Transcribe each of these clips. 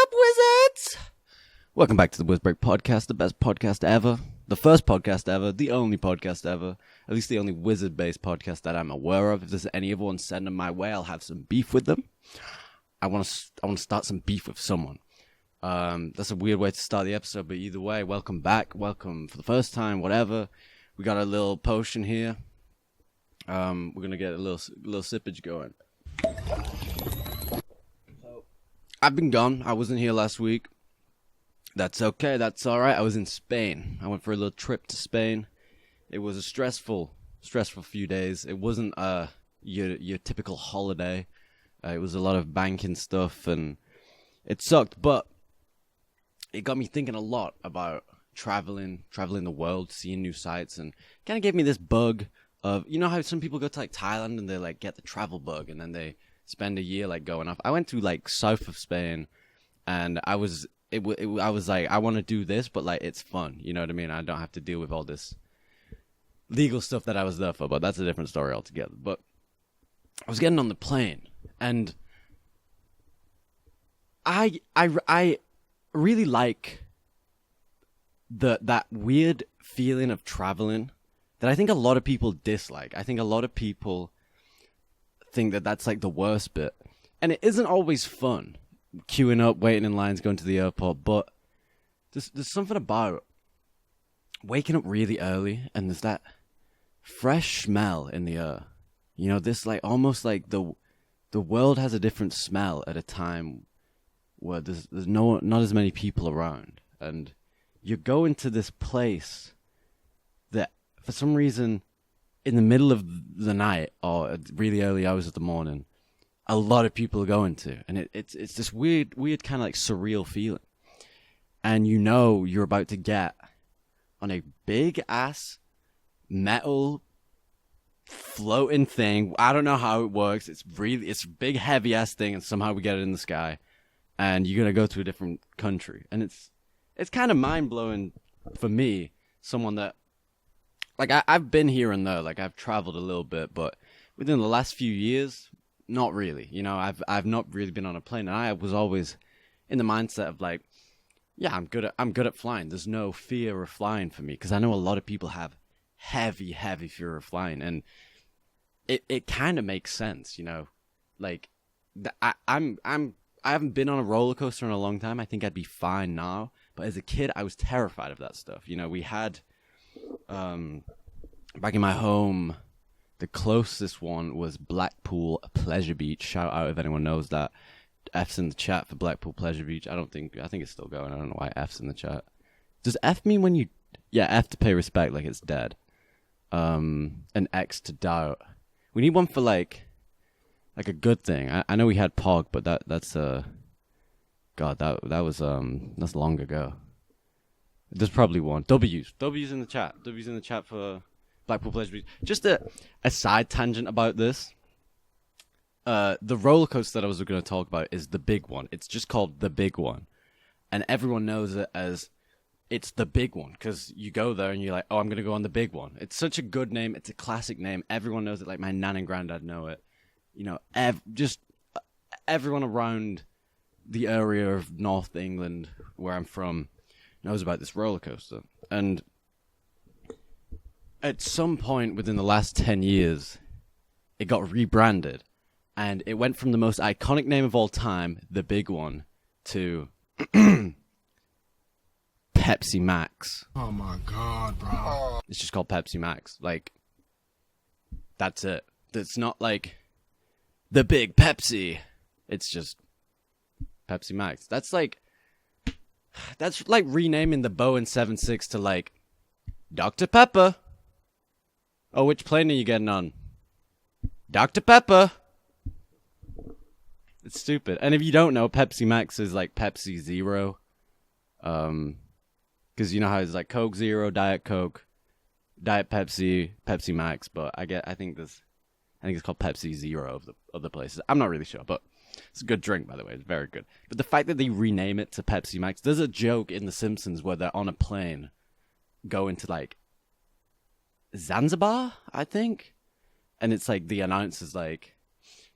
up, wizards? Welcome back to the WizBreak podcast, the best podcast ever, the first podcast ever, the only podcast ever, at least the only wizard-based podcast that I'm aware of. If there's any other one send them my way, I'll have some beef with them. I want to start some beef with someone. That's a weird way to start the episode, but either way, welcome back, welcome for the first time, whatever. We got a little potion here. We're gonna get a little sippage going. So, I've been gone. I wasn't here last week. That's okay. That's all right. I was in Spain. I went for a little trip to Spain. It was a stressful few days. It wasn't your typical holiday. It was a lot of banking stuff, and it sucked. But it got me thinking a lot about traveling the world, seeing new sights, and kind of gave me this bug of, you know how some people go to like Thailand and they like get the travel bug, and then they spend a year like going off. I went to like south of Spain, and I was like, I want to do this, but like it's fun, you know what I mean? I don't have to deal with all this legal stuff that I was there for, but that's a different story altogether. But I was getting on the plane, and I really like that weird feeling of traveling that I think a lot of people dislike. I think a lot of people think that that's like the worst bit, and it isn't always fun. Queuing up, waiting in lines, going to the airport, but there's something about waking up really early, and there's that fresh smell in the air. You know, this like almost like the world has a different smell at a time where there's not as many people around, and you go into this place that for some reason in the middle of the night or at really early hours of the morning, a lot of people are going to, and it's this weird kind of like surreal feeling, and you know you're about to get on a big ass metal floating thing. I don't know how it works. It's a big heavy ass thing, and somehow we get it in the sky, and you're gonna go to a different country, and it's kind of mind blowing for me, someone that like I've been here and there, like I've traveled a little bit, but within the last few years, not really. You know, I've not really been on a plane, and I was always in the mindset of like, yeah, I'm good at flying. There's no fear of flying for me, because I know a lot of people have heavy fear of flying, and it kind of makes sense, you know. Like I haven't been on a roller coaster in a long time. I think I'd be fine now, but as a kid, I was terrified of that stuff. You know, we had back in my home, the closest one was Blackpool Pleasure Beach. Shout out if anyone knows that. F's in the chat for Blackpool Pleasure Beach. I think it's still going. I don't know why F's in the chat. Does F mean when you... Yeah, F to pay respect, like it's dead. And X to doubt. We need one for like a good thing. I know we had Pog, but that's God, that was that's long ago. There's probably one. W's in the chat. W's in the chat for Blackpool Pleasure Beach. Just a side tangent about this. The roller coaster that I was going to talk about is the big one. It's just called the big one, and everyone knows it as it's the big one because you go there and you're like, oh, I'm going to go on the big one. It's such a good name. It's a classic name. Everyone knows it. Like my nan and granddad know it. You know, just everyone around the area of North England where I'm from knows about this roller coaster. And at some point within the last 10 years, it got rebranded, and it went from the most iconic name of all time, the big one, to Pepsi Max. Oh my God, bro. It's just called Pepsi Max. Like, that's it. It's not like the big Pepsi. It's just Pepsi Max. That's like renaming the Boeing 767 to like Dr. Pepper. Oh, which plane are you getting on? Dr. Pepper. It's stupid. And if you don't know, Pepsi Max is like Pepsi Zero. Because you know how it's like Coke Zero, Diet Coke, Diet Pepsi, Pepsi Max. But I think it's called Pepsi Zero of the other places. I'm not really sure, but it's a good drink, by the way. It's very good. But the fact that they rename it to Pepsi Max, there's a joke in The Simpsons where they're on a plane going to like Zanzibar, I think. And it's like the announcer's like,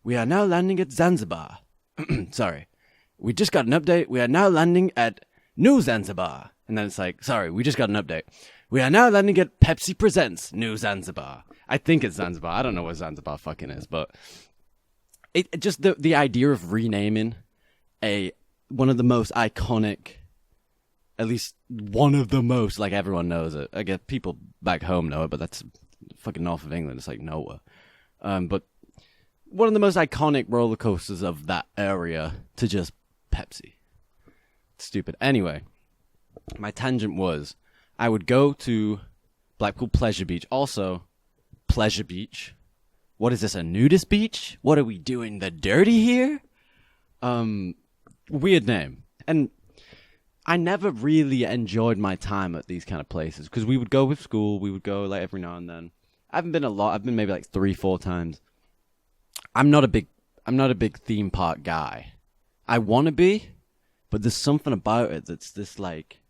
we are now landing at Zanzibar. Sorry. we just got an update. We are now landing at New Zanzibar. And then it's like, sorry, we just got an update. We are now landing at Pepsi Presents New Zanzibar. I think it's Zanzibar. I don't know what Zanzibar fucking is, but it just the idea of renaming one of the most iconic, at least one of the most, like everyone knows it. I guess people back home know it, but that's fucking north of England. It's like nowhere. But one of the most iconic roller coasters of that area to just Pepsi. Stupid. Anyway, my tangent was I would go to Blackpool Pleasure Beach. Also, Pleasure Beach. What is this, a nudist beach? What are we doing the dirty here? Weird name. And I never really enjoyed my time at these kind of places because we would go with school. We would go like every now and then. I haven't been a lot. I've been maybe like 3-4 times. I'm not a big theme park guy. I want to be, but there's something about it that's this like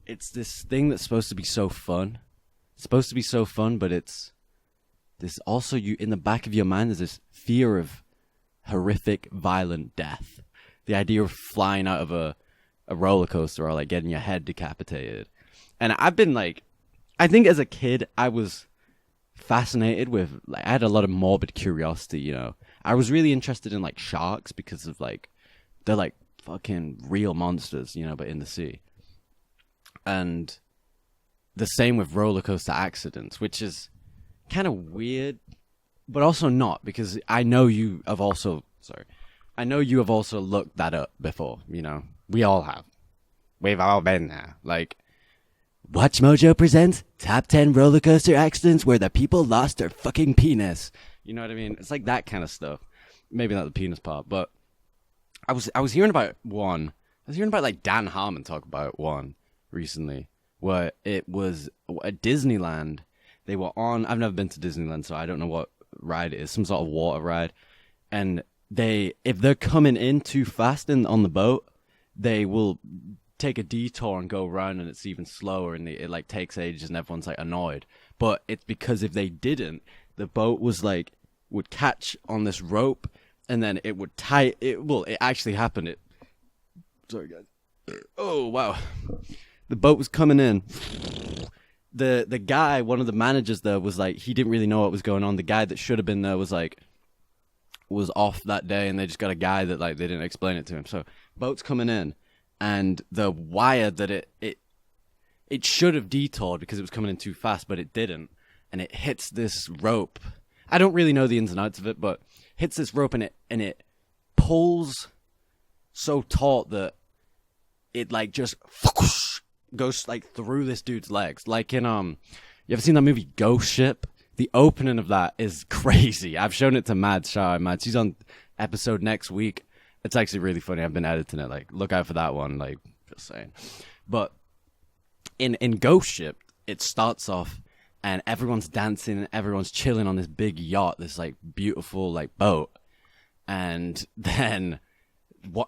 it's this thing that's supposed to be so fun. It's supposed to be so fun, but it's this also you in the back of your mind there's this fear of horrific, violent death. The idea of flying out of a roller coaster or like getting your head decapitated. And I've been like, I think as a kid I was fascinated with, like, I had a lot of morbid curiosity, you know. I was really interested in like sharks because of like they're like fucking real monsters, you know, but in the sea. And the same with roller coaster accidents, which is kind of weird, but also not, because I know you have also looked that up before, you know. We all have. We've all been there. Like, Watch Mojo presents Top 10 Roller Coaster Accidents Where the People Lost Their Fucking Penis. You know what I mean? It's like that kind of stuff. Maybe not the penis part, but I was hearing about one. I was hearing about like Dan Harmon talk about one recently, where it was at Disneyland. They were on. I've never been to Disneyland, so I don't know what ride it is. Some sort of water ride, and if they're coming in too fast on the boat, they will take a detour and go around, and it's even slower, and it like takes ages, and everyone's like annoyed. But it's because if they didn't, the boat was like would catch on this rope, and then it would tie it. Well, it actually happened. Sorry guys. Oh wow, the boat was coming in. The guy, one of the managers there, was like, he didn't really know what was going on. The guy that should have been there was off that day, and they just got a guy that like they didn't explain it to him. So boat's coming in, and the wire that it should have detoured because it was coming in too fast, but it didn't, and it hits this rope. I don't really know the ins and outs of it, but hits this rope, and it pulls so taut that it like just goes like through this dude's legs. Like in you ever seen that movie Ghost Ship? The opening of that is crazy. I've shown it to Mads. Shout out Mads. She's on episode next week. It's actually really funny. I've been editing it. Like, look out for that one. Like, just saying. But in Ghost Ship, it starts off and everyone's dancing and everyone's chilling on this big yacht, this like beautiful like boat. And then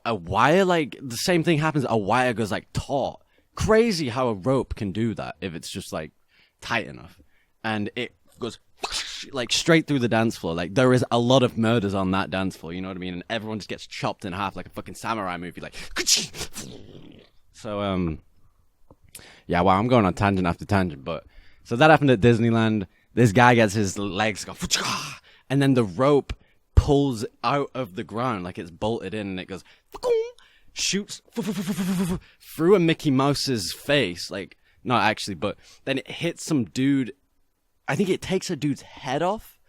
a wire, like the same thing happens. A wire goes like taut. Crazy how a rope can do that if it's just like tight enough. And it goes like straight through the dance floor. Like there is a lot of murders on that dance floor, you know what I mean? And everyone just gets chopped in half like a fucking samurai movie. Like, so yeah, wow, I'm going on tangent after tangent, but so that happened at Disneyland. This guy gets his legs go, and then the rope pulls out of the ground like it's bolted in, and it goes, shoots through a Mickey Mouse's face. Like, not actually, but then it hits some dude. I think it takes a dude's head off.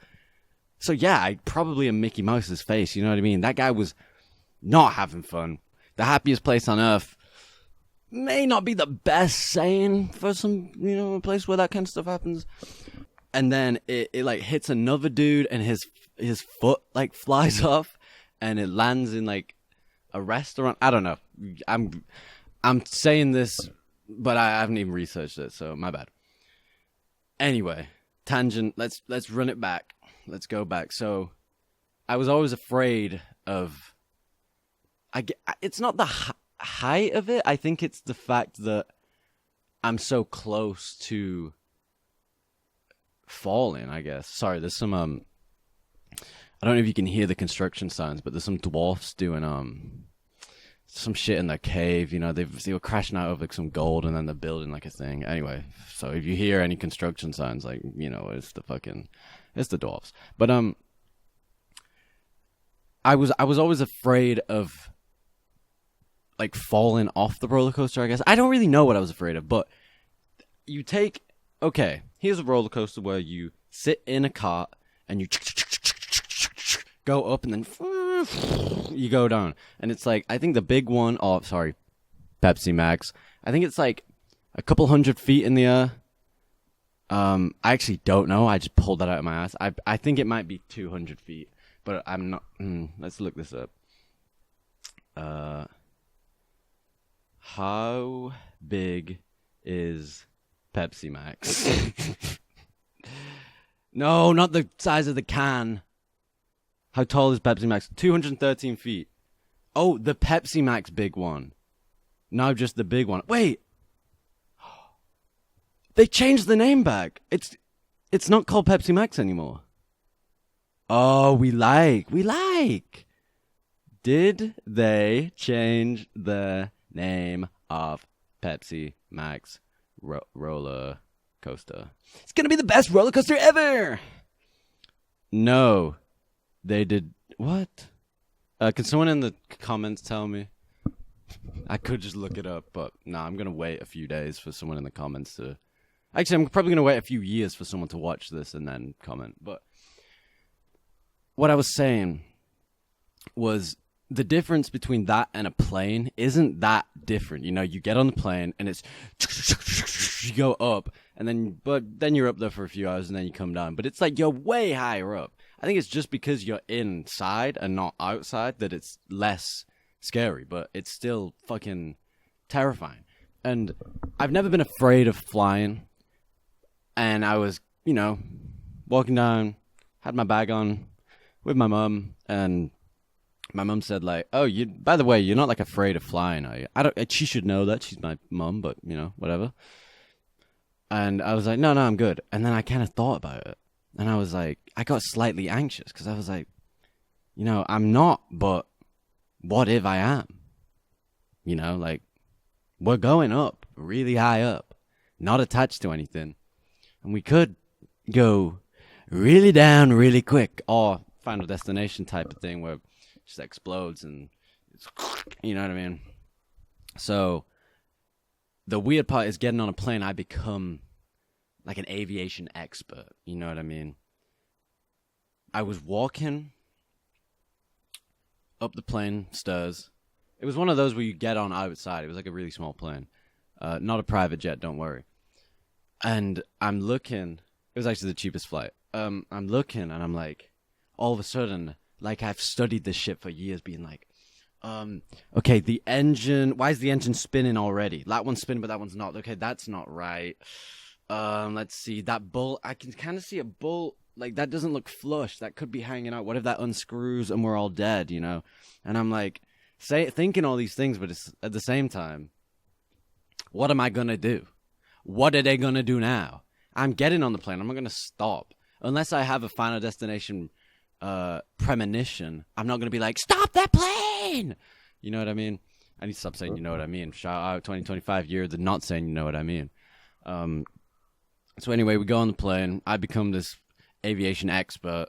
So yeah, probably a Mickey Mouse's face, you know what I mean? That guy was not having fun. The happiest place on earth may not be the best saying for some, you know, a place where that kind of stuff happens. And then it like hits another dude, and his foot like flies off, and it lands in like a restaurant. I don't know. I'm saying this, but I haven't even researched it, so my bad. Anyway, tangent. Let's run it back. Let's go back. So, I was always afraid of. It's not the height of it. I think it's the fact that I'm so close to falling. I guess. Sorry, there's some I don't know if you can hear the construction sounds, but there's some dwarfs doing some shit in their cave. You know, they were crashing out of like some gold, and then they're building like a thing. Anyway, so if you hear any construction sounds, like, you know, it's the dwarfs. But I was always afraid of like falling off the roller coaster. I guess I don't really know what I was afraid of, but here's a roller coaster where you sit in a cart and you go up and then you go down. And it's like, I think the big one, Pepsi Max, I think it's like a couple 100 feet in the air. I actually don't know. I just pulled that out of my ass. I think it might be 200 feet, but I'm not. Let's look this up. How big is Pepsi Max? No, not the size of the can. How tall is Pepsi Max? 213 feet. Oh, the Pepsi Max big one. Now just the big one. Wait. They changed the name back. It's not called Pepsi Max anymore. Oh, we like. Did they change the name of Pepsi Max roller coaster? It's gonna be the best roller coaster ever. No, they did what? Can someone in the comments tell me? I could just look it up, but no, I'm gonna wait a few days for someone in the comments to. Actually, I'm probably gonna wait a few years for someone to watch this and then comment. But what I was saying was, the difference between that and a plane isn't that different. You know, you get on the plane and it's you go up, and then you're up there for a few hours and then you come down. But it's like you're way higher up. I think it's just because you're inside and not outside that it's less scary, but it's still fucking terrifying. And I've never been afraid of flying. And I was, you know, walking down, had my bag on with my mum, and my mum said, like, oh, by the way, you're not, like, afraid of flying, are you? She should know that. She's my mum, but, you know, whatever. And I was like, no, I'm good. And then I kind of thought about it. And I was like, I got slightly anxious because I was like, you know, I'm not, but what if I am? You know, like, we're going up, really high up, not attached to anything. And we could go really down really quick, or Final Destination type of thing where just explodes and it's, you know what I mean? So the weird part is getting on a plane, I become like an aviation expert, you know what I mean? I was walking up the plane stairs. It was one of those where you get on outside. It was like a really small plane. Not a private jet, don't worry. And I'm looking, it was actually the cheapest flight. I'm looking and I'm like, all of a sudden, like, I've studied this shit for years, being like, okay, the engine, why is the engine spinning already? That one's spinning, but that one's not. Okay, that's not right. Let's see, that bolt, I can kind of see a bolt, like, that doesn't look flush. That could be hanging out. What if that unscrews and we're all dead, you know? And I'm like, thinking all these things, but it's, at the same time, what am I gonna do? What are they gonna do now? I'm getting on the plane. I'm not gonna stop. Unless I have a Final Destination premonition, I'm not going to be like, stop that plane! You know what I mean? I need to stop saying you know what I mean. Shout out 2025 year, the not saying you know what I mean. So anyway, we go on the plane. I become this aviation expert,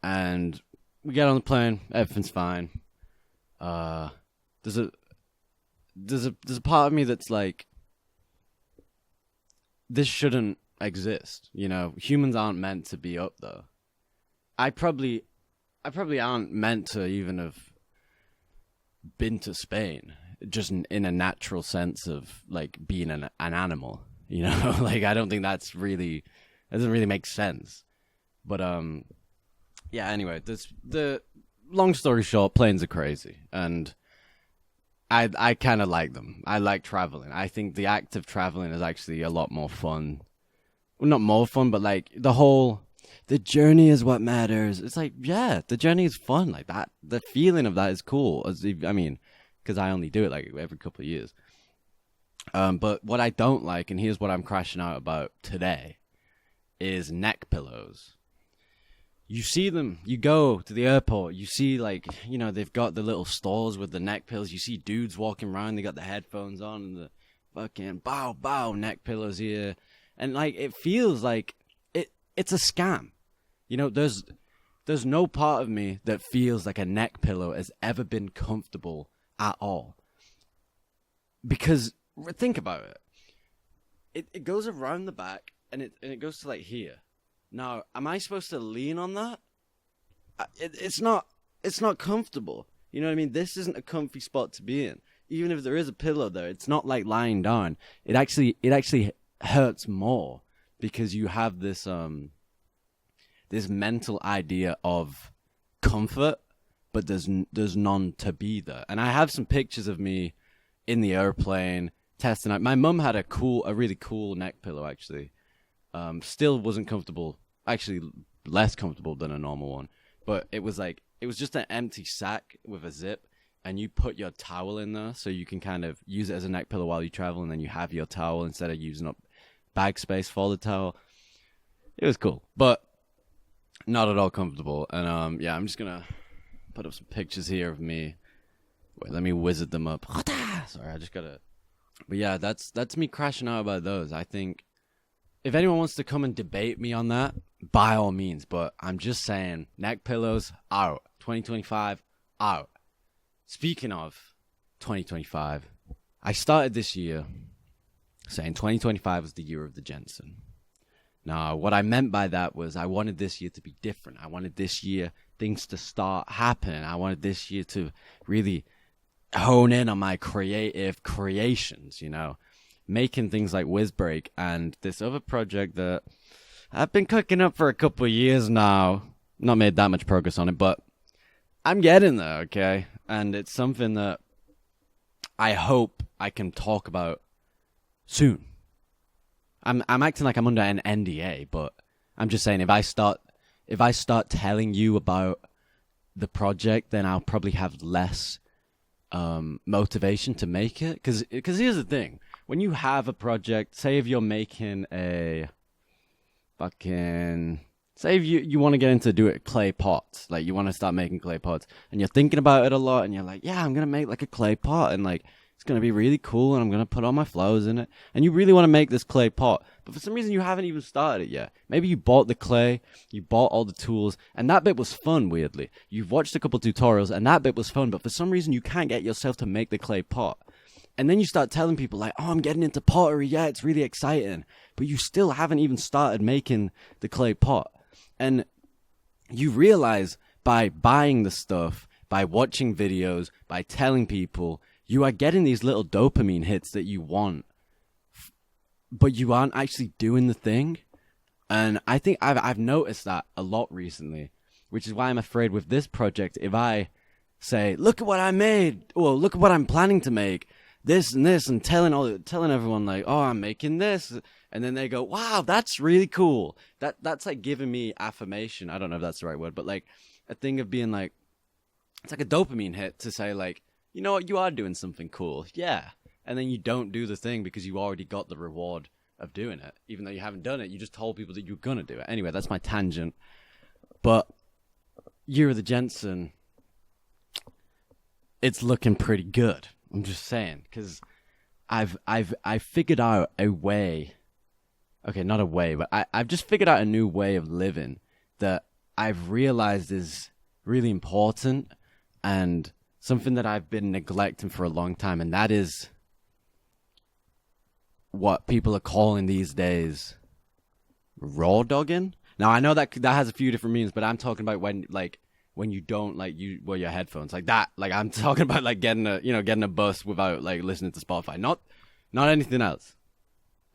and we get on the plane. Everything's fine. There's a part of me that's like, this shouldn't exist. You know, humans aren't meant to be up there. I probably aren't meant to even have been to Spain, just in a natural sense of like being an animal, you know. Like, I don't think that doesn't really make sense. But yeah. Anyway, the long story short, planes are crazy, and I kind of like them. I like traveling. I think the act of traveling is actually a lot more fun. Well, not more fun, but like the journey is what matters. It's like, yeah, the journey is fun. Like that, the feeling of that is cool. I mean, because I only do it like every couple of years. But what I don't like, and here's what I'm crashing out about today, is neck pillows. you see them, you go to the airport, you see, like, you know, they've got the little stores with the neck pillows. You see dudes walking around, they got the headphones on and the fucking bow neck pillows here. And, like, it feels like it's a scam. You know, there's no part of me that feels like a neck pillow has ever been comfortable at all. Because, think about it. It goes around the back, and it goes to, like, here. Now, am I supposed to lean on that? It's not comfortable. You know what I mean? This isn't a comfy spot to be in. Even if there is a pillow there, it's not like lying down. It actually hurts more because you have this this mental idea of comfort, but there's none to be there. And I have some pictures of me in the airplane testing out. My mum had a really cool neck pillow actually. Still wasn't comfortable. Actually, less comfortable than a normal one. But it was just an empty sack with a zip, and you put your towel in there so you can kind of use it as a neck pillow while you travel, and then you have your towel instead of using up bag space for the towel. It was cool, but not at all comfortable. And yeah, I'm just gonna put up some pictures here of me. Wait, let me wizard them up. Sorry, I just gotta. But yeah, that's me crashing out about those. I think if anyone wants to come and debate me on that, by all means. But I'm just saying, neck pillows out. 2025 out. Speaking of 2025, I started this year saying 2025 was the year of the Jensen. Now, what I meant by that was I wanted this year to be different. I wanted this year things to start happening. I wanted this year to really hone in on my creative creations, you know, making things like WizBreak and this other project that I've been cooking up for a couple of years now. Not made that much progress on it, but I'm getting there, okay? And it's something that I hope I can talk about soon. I'm acting like I'm under an NDA, but I'm just saying if I start telling you about the project, then I'll probably have less motivation to make it. Because here's the thing. When you have a project, say if you're making a fucking... Say if you want to get into do it clay pots, like you want to start making clay pots, and you're thinking about it a lot, and you're like, yeah, I'm going to make like a clay pot, and like it's going to be really cool, and I'm going to put all my flowers in it, and you really want to make this clay pot, but for some reason you haven't even started it yet. Maybe you bought the clay, you bought all the tools, and that bit was fun, weirdly. You've watched a couple tutorials, and that bit was fun, but for some reason you can't get yourself to make the clay pot. And then you start telling people like, oh, I'm getting into pottery, yeah, it's really exciting, but you still haven't even started making the clay pot. And you realize by buying the stuff, by watching videos, by telling people, you are getting these little dopamine hits that you want, but you aren't actually doing the thing. And I think I've noticed that a lot recently, which is why I'm afraid with this project, if I say, look at what I made, or look at what I'm planning to make, this and this, and telling everyone like, oh, I'm making this, and then they go, wow, that's really cool. That's like giving me affirmation. I don't know if that's the right word, but like a thing of being like, it's like a dopamine hit to say like, you know what, you are doing something cool, yeah. And then you don't do the thing because you already got the reward of doing it, even though you haven't done it. You just told people that you're gonna do it. Anyway, that's my tangent. But Year of the Jensen, it's looking pretty good. I'm just saying, because I've figured out a way. Okay, not a way, but I've just figured out a new way of living that I've realized is really important and something that I've been neglecting for a long time, and that is what people are calling these days raw dogging. Now, I know that has a few different meanings, but I'm talking about when you don't like you wear your headphones like that. Like I'm talking about like getting a bus without like listening to Spotify. Not anything else.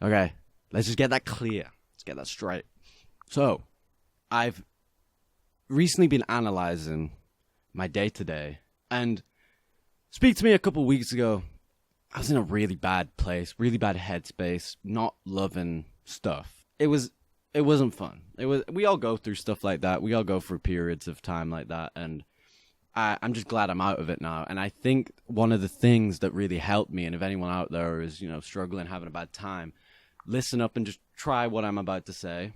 Okay. Let's just get that clear. Let's get that straight. So, I've recently been analyzing my day-to-day, and speak to me a couple weeks ago, I was in a really bad place, really bad headspace, not loving stuff. It wasn't fun. We all go through stuff like that. We all go through periods of time like that, and I'm just glad I'm out of it now. And I think one of the things that really helped me, and if anyone out there is, struggling, having a bad time, listen up and just try what I'm about to say.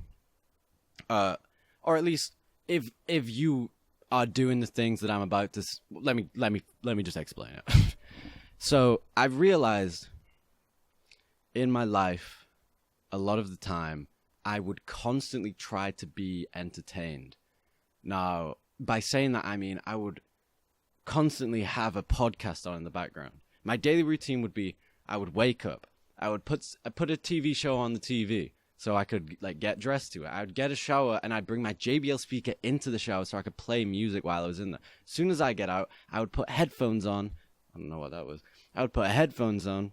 Or at least if you are doing the things that I'm about to, let me just explain it. So I've realized in my life, a lot of the time, I would constantly try to be entertained. Now, by saying that, I mean I would constantly have a podcast on in the background. My daily routine would be, I would wake up, I put a TV show on the TV so I could like get dressed to it. I would get a shower and I'd bring my JBL speaker into the shower so I could play music while I was in there. As soon as I get out, I would put headphones on. I don't know what that was. I would put headphones on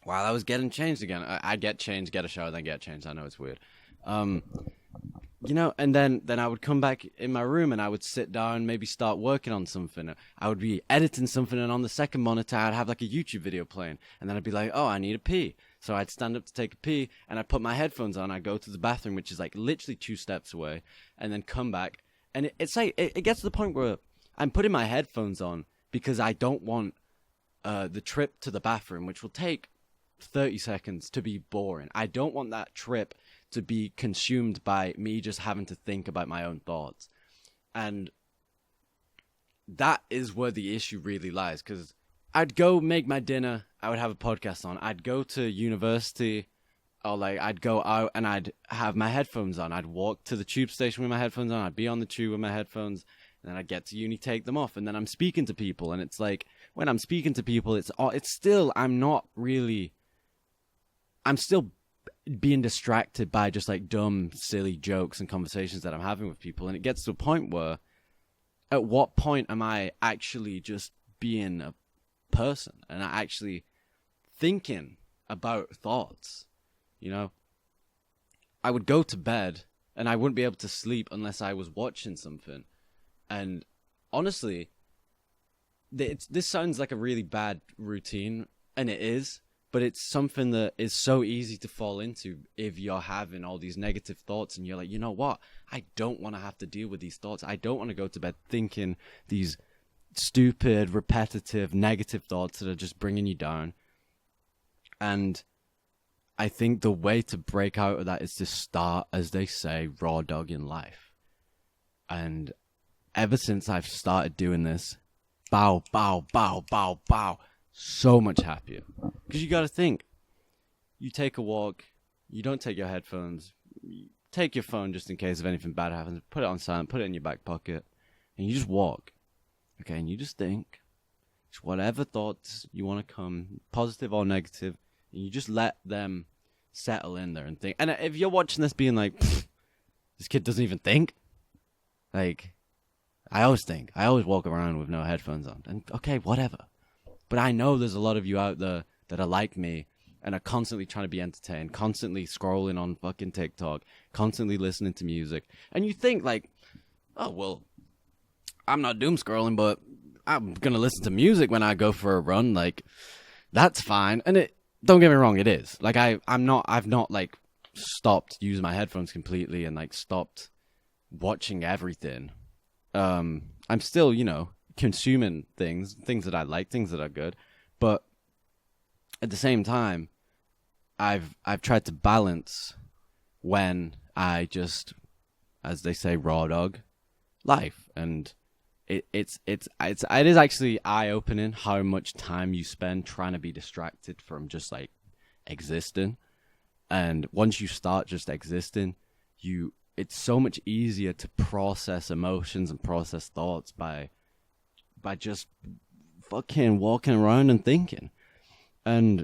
while I was getting changed again. I'd get changed, get a shower, then get changed. I know it's weird. And then I would come back in my room and I would sit down, maybe start working on something. I would be editing something, and on the second monitor, I'd have like a YouTube video playing. And then I'd be like, oh, I need a pee. So I'd stand up to take a pee, and I'd put my headphones on. I'd go to the bathroom, which is like literally 2 steps away, and then come back. And it's like, it gets to the point where I'm putting my headphones on because I don't want the trip to the bathroom, which will take 30 seconds, to be boring. I don't want that trip to be consumed by me just having to think about my own thoughts. And that is where the issue really lies, because I'd go make my dinner, I would have a podcast on, I'd go to university, or like I'd go out and I'd have my headphones on, I'd walk to the tube station with my headphones on, I'd be on the tube with my headphones, and then I'd get to uni, take them off, and then I'm speaking to people, and it's like, when I'm speaking to people, it's still, I'm still being distracted by just like dumb, silly jokes and conversations that I'm having with people. And it gets to a point where, at what point am I actually just being a person and actually thinking about thoughts? You know, I would go to bed and I wouldn't be able to sleep unless I was watching something. And honestly, this sounds like a really bad routine, and it is. But it's something that is so easy to fall into if you're having all these negative thoughts and you're like, you know what? I don't want to have to deal with these thoughts. I don't want to go to bed thinking these stupid, repetitive, negative thoughts that are just bringing you down. And I think the way to break out of that is to start, as they say, raw dogging life. And ever since I've started doing this, bow, so much happier. Because you got to think, you take a walk, you don't take your headphones, you take your phone just in case if anything bad happens, put it on silent, put it in your back pocket, and you just walk. Okay, and you just think, just whatever thoughts you want to come, positive or negative, and you just let them settle in there and think. And if you're watching this being like, this kid doesn't even think, like, I always walk around with no headphones on, and okay, whatever. But I know there's a lot of you out there that are like me and are constantly trying to be entertained, constantly scrolling on fucking TikTok, constantly listening to music. And you think like, oh, well, I'm not doom scrolling, but I'm going to listen to music when I go for a run. Like, that's fine. And don't get me wrong, it is. Like, I've not like stopped using my headphones completely and like stopped watching everything. I'm still, consuming things that I like, things that are good, but at the same time, I've tried to balance when I just, as they say, raw dog life, and it is actually eye opening how much time you spend trying to be distracted from just like existing, and once you start just existing, it's so much easier to process emotions and process thoughts by just fucking walking around and thinking. And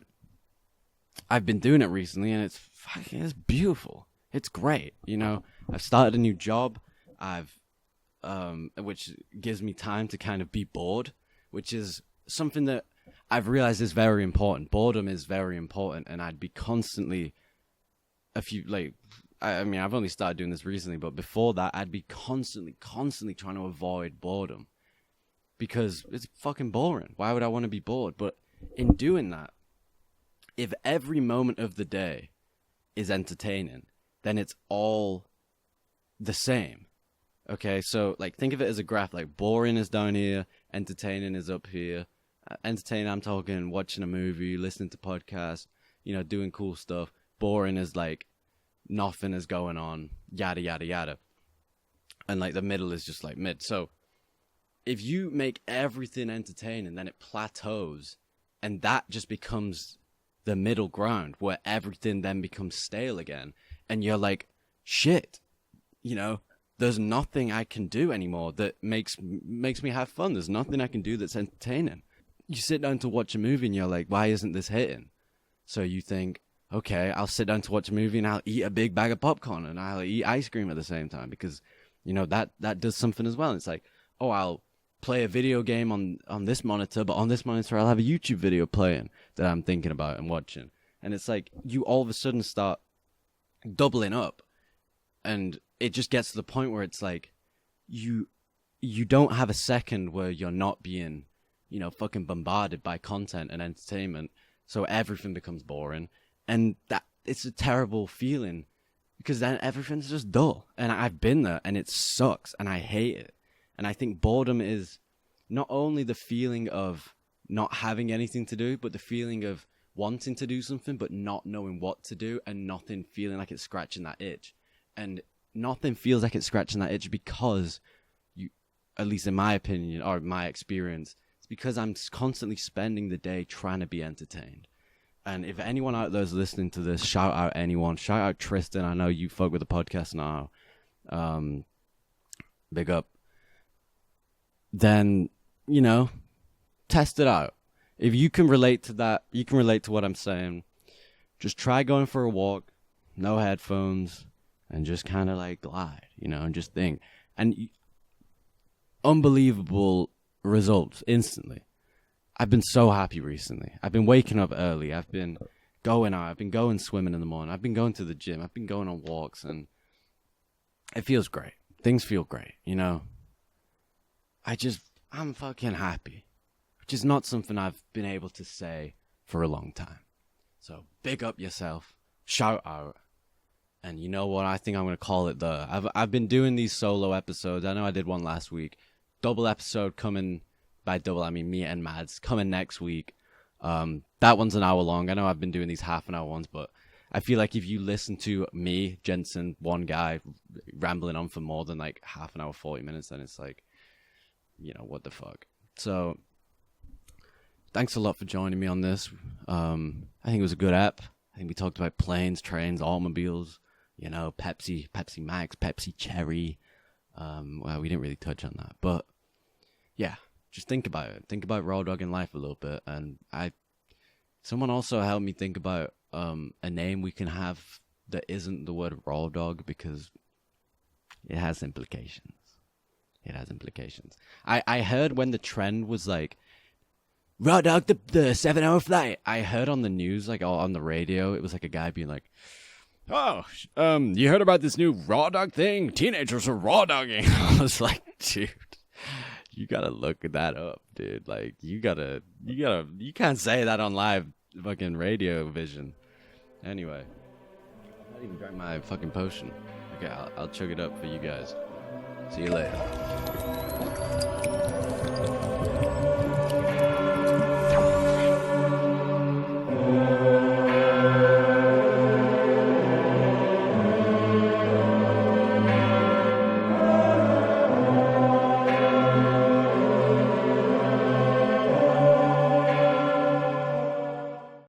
I've been doing it recently, and it's beautiful. It's great. I've started a new job. Which gives me time to kind of be bored, which is something that I've realized is very important. Boredom is very important, and I'd be constantly, I've only started doing this recently, but before that, I'd be constantly trying to avoid boredom. Because it's fucking boring. Why would I want to be bored? But in doing that, if every moment of the day is entertaining, then it's all the same. Okay, so like think of it as a graph. Like boring is down here, entertaining is up here. Entertaining, I'm talking watching a movie, listening to podcasts, doing cool stuff. Boring is like nothing is going on, yada, yada, yada. and like the middle is just like mid. So if you make everything entertaining, then it plateaus, and that just becomes the middle ground where everything then becomes stale again, and you're like, shit, you know, there's nothing I can do anymore that makes me have fun. There's nothing I can do that's entertaining. You sit down to watch a movie and you're like, why isn't this hitting? So you think, okay, I'll sit down to watch a movie and I'll eat a big bag of popcorn and I'll eat ice cream at the same time because, you know, that does something as well. It's like, oh, I'll play a video game on this monitor, but on this monitor I'll have a YouTube video playing that I'm thinking about and watching. And it's like you all of a sudden start doubling up, and it just gets to the point where it's like you don't have a second where you're not being, you know, fucking bombarded by content and entertainment, so everything becomes boring. And that it's a terrible feeling because then everything's just dull. And I've been there and it sucks and I hate it. And I think boredom is not only the feeling of not having anything to do, but the feeling of wanting to do something but not knowing what to do, and nothing feeling like it's scratching that itch. And nothing feels like it's scratching that itch because you, at least in my opinion or my experience, it's because I'm constantly spending the day trying to be entertained. And if anyone out there is listening to this, shout out anyone. Shout out Tristan. I know you fuck with the podcast now. Big up. Then, you know, test it out. If you can relate to that, you can relate to what I'm saying. Just try going for a walk, no headphones, and just kind of like glide, you know, and just think. And unbelievable results instantly. I've been so happy recently. I've been waking up early. I've been going out. I've been going swimming in the morning. I've been going to the gym. I've been going on walks, and it feels great. Things feel great, you know. I'm fucking happy, which is not something I've been able to say for a long time. So big up yourself, shout out, and you know what? I think I'm gonna call it I've been doing these solo episodes. I know I did one last week. Double episode coming. By double, I mean me and Mads coming next week. That one's an hour long. I know I've been doing these half-an-hour ones, but I feel like if you listen to me, Jensen, one guy, rambling on for more than like half an hour, 40 minutes, then it's like, you know, what the fuck. So, thanks a lot for joining me on this. I think it was a good app. I think we talked about planes, trains, automobiles, you know, Pepsi Max, Pepsi Cherry. Well, we didn't really touch on that, but yeah. Just think about it. Think about raw dogging life a little bit. And someone also helped me think about a name we can have that isn't the word raw dog, because it has implications. It has implications. I heard when the trend was like, raw dog, the 7-hour flight. I heard on the news, like on the radio, it was like a guy being like, oh, you heard about this new raw dog thing? Teenagers are raw dogging. I was like, dude. You gotta look that up, dude. Like, you can't say that on live fucking radio vision. Anyway, I didn't even drank my fucking potion. Okay, I'll chug it up for you guys. See you later.